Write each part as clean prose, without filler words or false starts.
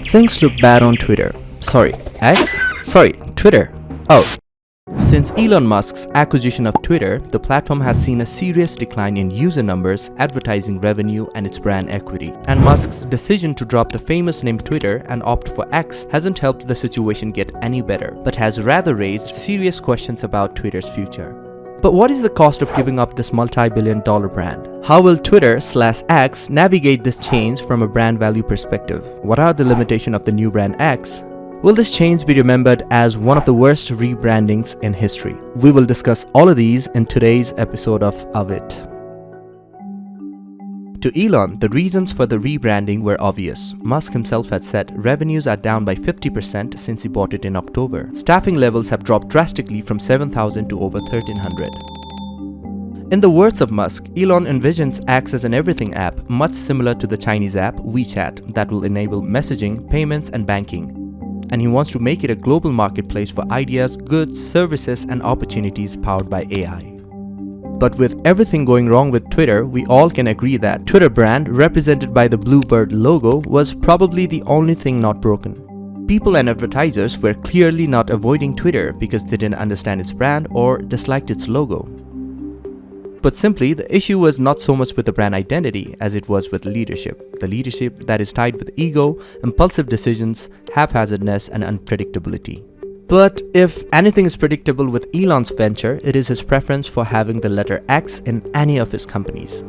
Things look bad on Twitter. Sorry, X? Sorry, Twitter. Oh. Since Elon Musk's acquisition of Twitter, the platform has seen a serious decline in user numbers, advertising revenue, and its brand equity. And Musk's decision to drop the famous name Twitter and opt for X hasn't helped the situation get any better, but has rather raised serious questions about Twitter's future. But what is the cost of giving up this multi-billion-dollar brand? How will Twitter/X navigate this change from a brand value perspective? What are the limitations of the new brand X? Will this change be remembered as one of the worst rebrandings in history? We will discuss all of these in today's episode of It. To Elon, the reasons for the rebranding were obvious. Musk himself had said revenues are down by 50% since he bought it in October. Staffing levels have dropped drastically from 7,000 to over 1,300. In the words of Musk, Elon envisions X as an everything app, much similar to the Chinese app WeChat, that will enable messaging, payments, and banking. And he wants to make it a global marketplace for ideas, goods, services, and opportunities powered by AI. But with everything going wrong with Twitter, we all can agree that Twitter brand, represented by the bluebird logo, was probably the only thing not broken. People and advertisers were clearly not avoiding Twitter because they didn't understand its brand or disliked its logo. But simply, the issue was not so much with the brand identity as it was with leadership. The leadership that is tied with ego, impulsive decisions, haphazardness, and unpredictability. But if anything is predictable with Elon's venture, it is his preference for having the letter X in any of his companies.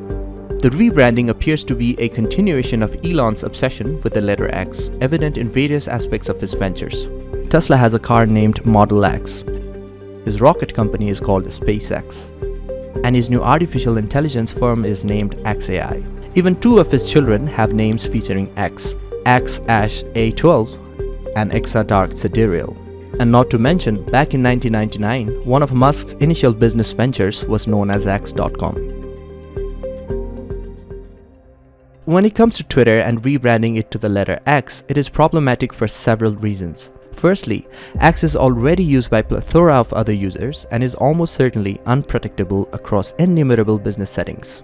The rebranding appears to be a continuation of Elon's obsession with the letter X, evident in various aspects of his ventures. Tesla has a car named Model X. His rocket company is called SpaceX. And his new artificial intelligence firm is named xAI. Even two of his children have names featuring X, X-A12 and Exadark Sidereal. And not to mention, back in 1999, one of Musk's initial business ventures was known as X.com. When it comes to Twitter and rebranding it to the letter X, it is problematic for several reasons. Firstly, X is already used by a plethora of other users and is almost certainly unprotectable across innumerable business settings.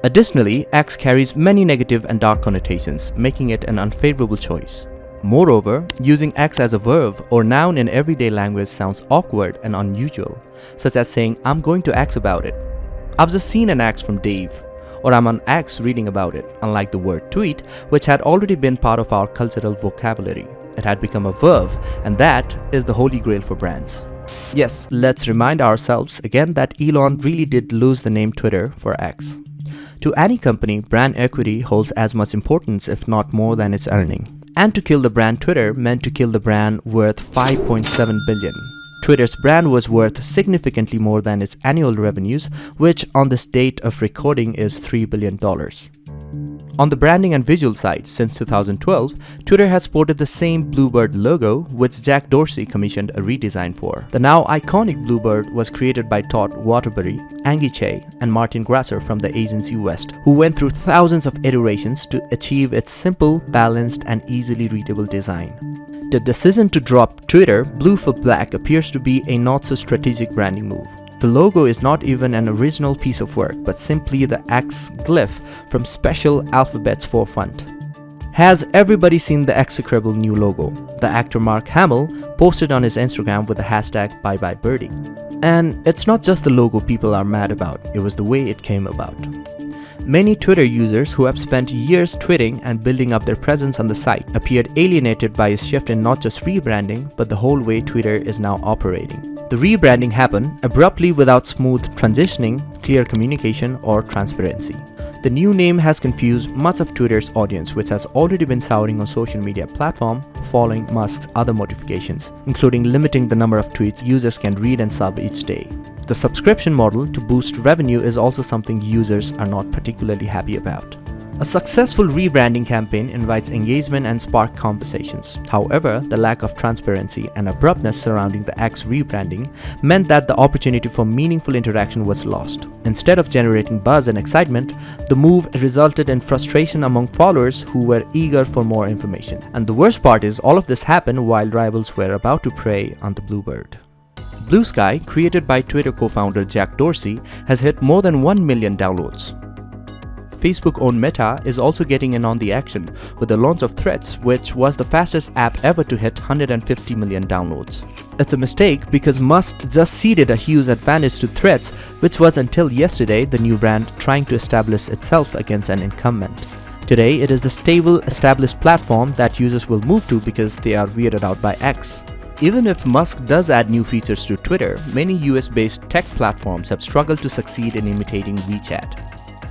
Additionally, X carries many negative and dark connotations, making it an unfavorable choice. Moreover, using X as a verb or noun in everyday language sounds awkward and unusual, such as saying, "I'm going to X about it." "I've just seen an X from Dave," or "I'm on X reading about it," unlike the word tweet, which had already been part of our cultural vocabulary. It had become a verb, and that is the holy grail for brands. Yes, let's remind ourselves again that Elon really did lose the name Twitter for X. To any company, brand equity holds as much importance, if not more, than its earning. And to kill the brand Twitter meant to kill the brand worth $5.7 billion. Twitter's brand was worth significantly more than its annual revenues, which on this date of recording is $3 billion. On the branding and visual side, since 2012, Twitter has sported the same bluebird logo, which Jack Dorsey commissioned a redesign for. The now iconic bluebird was created by Todd Waterbury, Angie Che, and Martin Grasser from the agency West, who went through thousands of iterations to achieve its simple, balanced, and easily readable design. The decision to drop Twitter blue for black appears to be a not-so-strategic branding move. The logo is not even an original piece of work, but simply the X glyph from Special Alphabet's forefront. Has everybody seen the execrable new logo? The actor Mark Hamill posted on his Instagram with the hashtag #ByeByeBirdie. And it's not just the logo people are mad about, it was the way it came about. Many Twitter users who have spent years tweeting and building up their presence on the site appeared alienated by a shift in not just rebranding, but the whole way Twitter is now operating. The rebranding happened abruptly without smooth transitioning, clear communication, or transparency. The new name has confused much of Twitter's audience, which has already been souring on social media platform following Musk's other modifications, including limiting the number of tweets users can read and sub each day. The subscription model to boost revenue is also something users are not particularly happy about. A successful rebranding campaign invites engagement and sparks conversations. However, the lack of transparency and abruptness surrounding the X rebranding meant that the opportunity for meaningful interaction was lost. Instead of generating buzz and excitement, the move resulted in frustration among followers who were eager for more information. And the worst part is, all of this happened while rivals were about to prey on the bluebird. Blue Sky, created by Twitter co-founder Jack Dorsey, has hit more than 1 million downloads. Facebook-owned Meta is also getting in on the action with the launch of Threads, which was the fastest app ever to hit 150 million downloads. It's a mistake because Musk just ceded a huge advantage to Threads, which was until yesterday the new brand trying to establish itself against an incumbent. Today, it is the stable, established platform that users will move to because they are weirded out by X. Even if Musk does add new features to Twitter, many US-based tech platforms have struggled to succeed in imitating WeChat.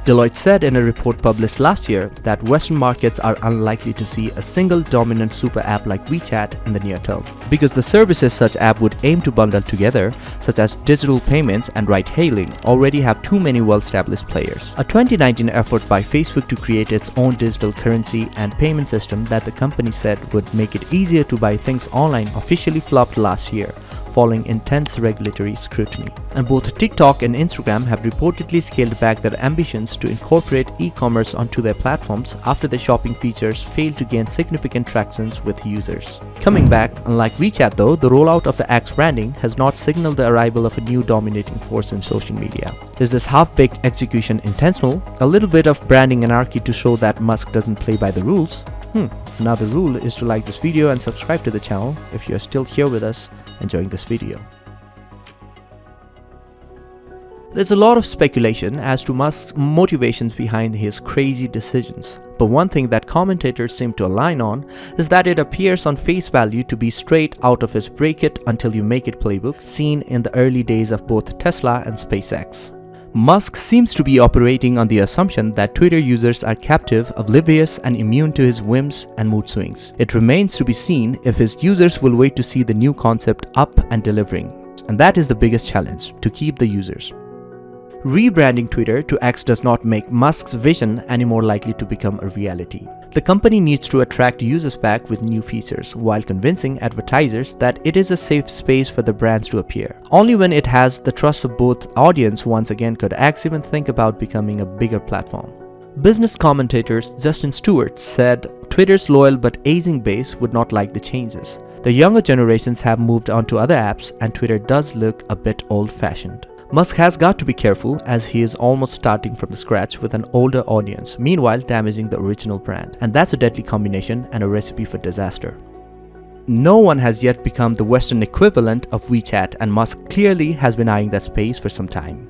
Deloitte said in a report published last year that Western markets are unlikely to see a single dominant super app like WeChat in the near term, because the services such app would aim to bundle together, such as digital payments and ride-hailing, already have too many well-established players. A 2019 effort by Facebook to create its own digital currency and payment system that the company said would make it easier to buy things online officially flopped last year, following intense regulatory scrutiny. And both TikTok and Instagram have reportedly scaled back their ambitions to incorporate e-commerce onto their platforms after the shopping features failed to gain significant traction with users. Coming back, unlike WeChat though, the rollout of the X branding has not signaled the arrival of a new dominating force in social media. Is this half-baked execution intentional? A little bit of branding anarchy to show that Musk doesn't play by the rules? Now the rule is to like this video and subscribe to the channel if you are still here with us enjoying this video. There's a lot of speculation as to Musk's motivations behind his crazy decisions, but one thing that commentators seem to align on is that it appears on face value to be straight out of his break it until you make it playbook seen in the early days of both Tesla and SpaceX. Musk seems to be operating on the assumption that Twitter users are captive, oblivious, and immune to his whims and mood swings. It remains to be seen if his users will wait to see the new concept up and delivering. And that is the biggest challenge, to keep the users. Rebranding Twitter to X does not make Musk's vision any more likely to become a reality. The company needs to attract users back with new features while convincing advertisers that it is a safe space for the brands to appear. Only when it has the trust of both audience once again could X even think about becoming a bigger platform. Business commentators Justin Stewart said Twitter's loyal but aging base would not like the changes. The younger generations have moved on to other apps and Twitter does look a bit old-fashioned. Musk has got to be careful as he is almost starting from scratch with an older audience, meanwhile damaging the original brand. And that's a deadly combination and a recipe for disaster. No one has yet become the Western equivalent of WeChat, and Musk clearly has been eyeing that space for some time.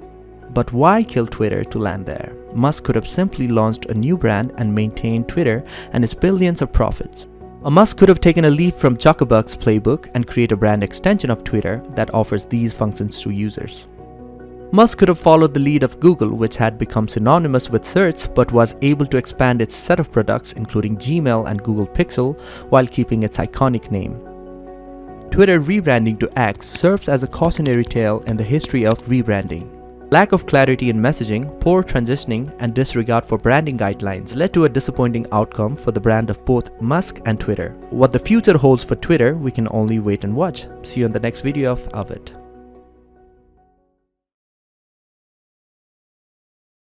But why kill Twitter to land there? Musk could have simply launched a new brand and maintained Twitter and its billions of profits. Or Musk could have taken a leaf from Zuckerberg's playbook and create a brand extension of Twitter that offers these functions to users. Musk could have followed the lead of Google, which had become synonymous with search but was able to expand its set of products including Gmail and Google Pixel while keeping its iconic name. Twitter rebranding to X serves as a cautionary tale in the history of rebranding. Lack of clarity in messaging, poor transitioning, and disregard for branding guidelines led to a disappointing outcome for the brand of both Musk and Twitter. What the future holds for Twitter, we can only wait and watch. See you in the next video of it.